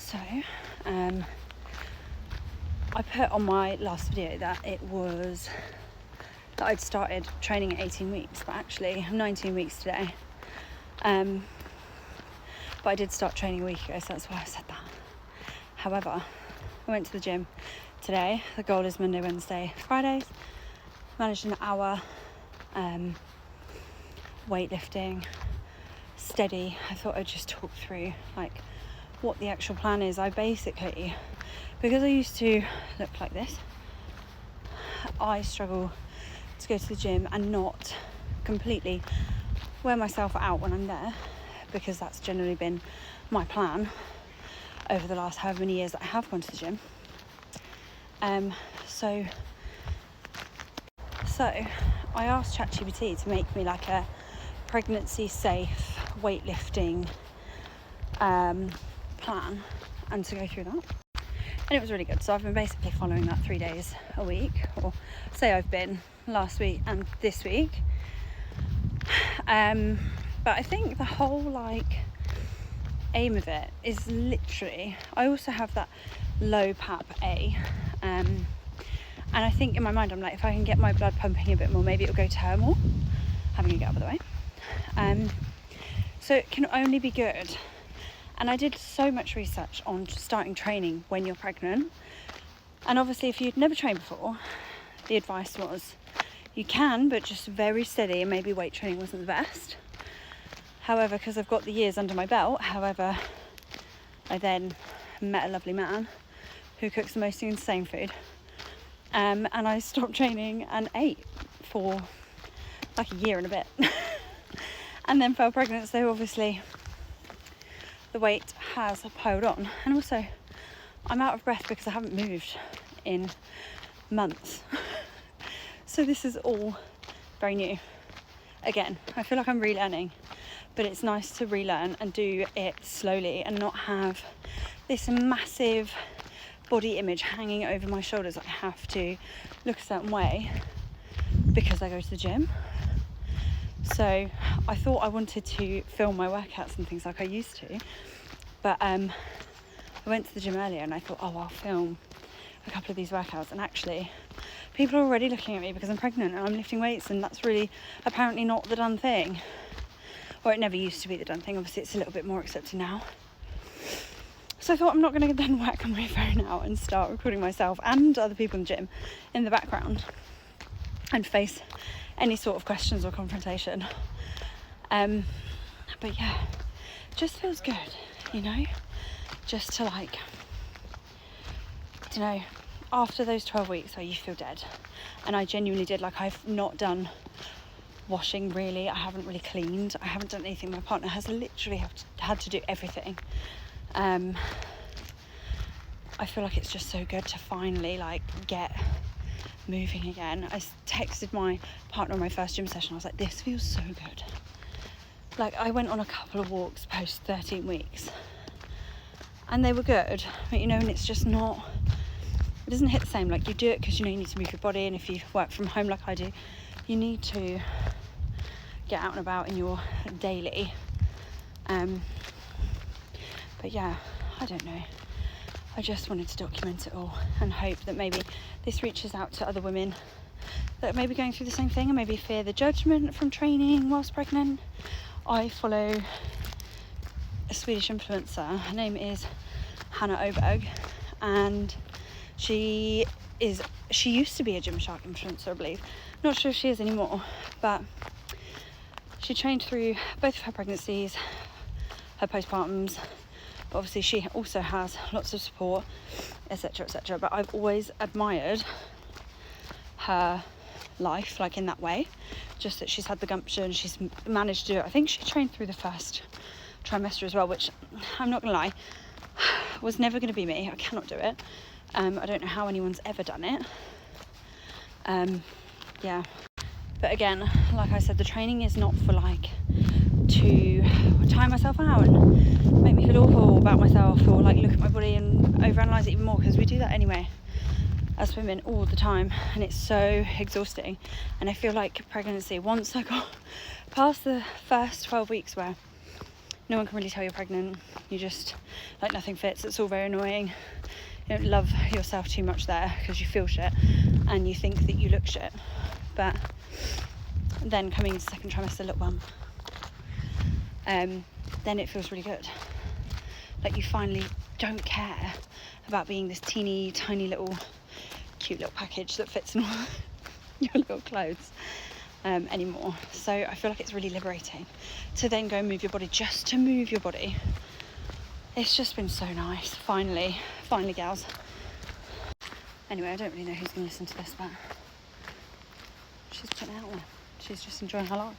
So, I put on my last video that I'd started training at 18 weeks, but actually I'm 19 weeks today. But I did start training a week ago, so that's why I said that. However, I went to the gym today. The goal is Monday, Wednesday, Fridays. Managed an hour, weightlifting, steady. I thought I'd just talk through what the actual plan is. I basically, because I used to look like this, I struggle to go to the gym and not completely wear myself out when I'm there, because that's generally been my plan over the last however many years that I have gone to the gym. So I asked ChatGPT to make me like a pregnancy safe weightlifting plan and to go through that. And it was really good. So I've been basically following that 3 days a week, or say I've been last week and this week. But I think the whole aim of it is literally, I also have that low PAP A, and I think in my mind I'm like, if I can get my blood pumping a bit more, maybe it'll go to her more. Having a get out of the way. So it can only be good. And I did so much research on starting training when you're pregnant. And obviously if you'd never trained before, the advice was you can, but just very steady, and maybe weight training wasn't the best. However, because I've got the years under my belt, I then met a lovely man who cooks the most insane food. And I stopped training and ate for like a year and a bit. And then fell pregnant, so obviously the weight has piled on. And also I'm out of breath because I haven't moved in months. So this is all very new. Again, I feel like I'm relearning, but it's nice to relearn and do it slowly and not have this massive body image hanging over my shoulders. I have to look a certain way because I go to the gym. So I thought I wanted to film my workouts and things like I used to, but I went to the gym earlier and I thought, I'll film a couple of these workouts, and actually people are already looking at me because I'm pregnant and I'm lifting weights, and that's really apparently not the done thing, or it never used to be the done thing. Obviously it's a little bit more accepted now. So I thought, I'm not going to then whack my phone out and start recording myself and other people in the gym in the background and face any sort of questions or confrontation. But yeah, just feels good, just to after those 12 weeks where you feel dead. And I genuinely did, I've not done washing really, I haven't really cleaned, I haven't done anything. My partner has literally had to do everything. I feel like it's just so good to finally get moving again. I texted my partner on my first gym session. I was like, this feels so good. I went on a couple of walks post 13 weeks and they were good, but and it's just not, it doesn't hit the same. You do it because you need to move your body, and if you work from home like I do, you need to get out and about in your daily. But yeah, I don't know. I just wanted to document it all and hope that maybe this reaches out to other women that are maybe going through the same thing and maybe fear the judgment from training whilst pregnant. I follow a Swedish influencer. Her name is Hanna Öberg, and she used to be a Gymshark influencer, I believe. Not sure if she is anymore, but she trained through both of her pregnancies, her postpartums. But obviously she also has lots of support, etc, etc. But I've always admired her life in that way, just that she's had the gumption, she's managed to do it. I think she trained through the first trimester as well, which I'm not gonna lie, was never gonna be me. I cannot do it. I don't know how anyone's ever done it. Yeah, but again, like I said, the training is not for to tire myself out and make me feel awful about myself, or look at my body and overanalyze it even more, because we do that anyway as women all the time, and it's so exhausting. And I feel like pregnancy, once I got past the first 12 weeks where no one can really tell you're pregnant. You just, like, nothing fits. It's all very annoying. You don't love yourself too much there because you feel shit and you think that you look shit. But then coming into second trimester little bump, then it feels really good. Like you finally don't care about being this teeny tiny little cute little package that fits in all your little clothes anymore. So I feel like it's really liberating to then go and move your body, just to move your body. It's just been so nice. Finally gals. Anyway, I don't really know who's going to listen to this, but she's putting it out there. She's just enjoying her life.